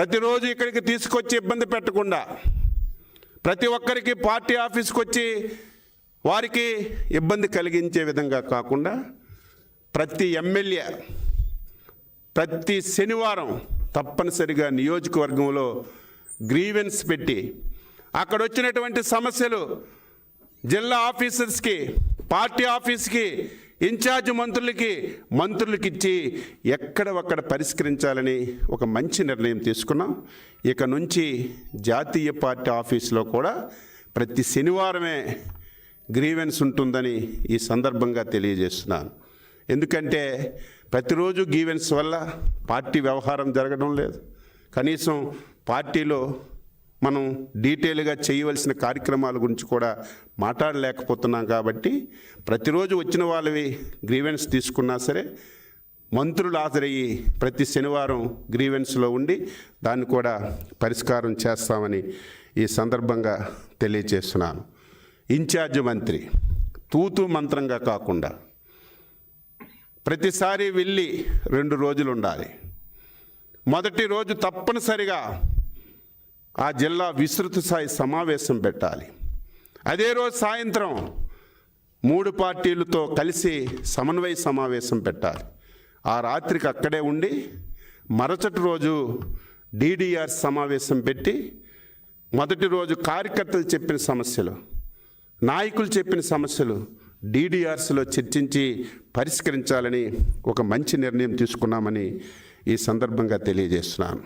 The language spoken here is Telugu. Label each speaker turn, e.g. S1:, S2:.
S1: ప్రతిరోజు ఇక్కడికి తీసుకొచ్చి ఇబ్బంది పెట్టకుండా, ప్రతి ఒక్కరికి పార్టీ ఆఫీస్కి వచ్చి వారికి ఇబ్బంది కలిగించే విధంగా కాకుండా ప్రతి ఎమ్మెల్యే ప్రతి శనివారం తప్పనిసరిగా నియోజకవర్గంలో గ్రీవెన్స్ పెట్టి అక్కడ వచ్చినటువంటి సమస్యలు జిల్లా ఆఫీసర్స్కి, పార్టీ ఆఫీస్కి, ఇన్ఛార్జ్ మంత్రులకి ఇచ్చి ఎక్కడ పరిష్కరించాలని ఒక మంచి నిర్ణయం తీసుకున్నాం. ఇక నుంచి జాతీయ పార్టీ ఆఫీసులో కూడా ప్రతి శనివారమే గ్రీవెన్స్ ఉంటుందని ఈ సందర్భంగా తెలియజేస్తున్నాను. ఎందుకంటే ప్రతిరోజు గ్రీవెన్స్ వల్ల పార్టీ వ్యవహారం జరగడం లేదు. కనీసం పార్టీలో మనం డీటెయిల్గా చేయవలసిన కార్యక్రమాల గురించి కూడా మాట్లాడలేకపోతున్నాం. కాబట్టి ప్రతిరోజు వచ్చిన వాళ్ళవి గ్రీవెన్స్ తీసుకున్నా సరే మంత్రులు హాజరయ్యి ప్రతి శనివారం గ్రీవెన్స్లో ఉండి దాన్ని కూడా పరిష్కారం చేస్తామని ఈ సందర్భంగా తెలియజేస్తున్నాను. ఇన్ఛార్జ్ మంత్రి తూతూ మంత్రంగా కాకుండా ప్రతిసారి వెళ్ళి 2 రోజులు ఉండాలి. మొదటి రోజు తప్పనిసరిగా ఆ జిల్లా విస్తృత స్థాయి సమావేశం పెట్టాలి. అదే రోజు సాయంత్రం 3 పార్టీలతో కలిసి సమన్వయ సమావేశం పెట్టాలి. ఆ రాత్రికి అక్కడే ఉండి మరుసటి రోజు DDR సమావేశం పెట్టి మొదటి రోజు కార్యకర్తలు చెప్పిన సమస్యలు, నాయకులు చెప్పిన సమస్యలు DDRస్లో చర్చించి పరిష్కరించాలని ఒక మంచి నిర్ణయం తీసుకున్నామని ఈ సందర్భంగా తెలియజేస్తున్నాను.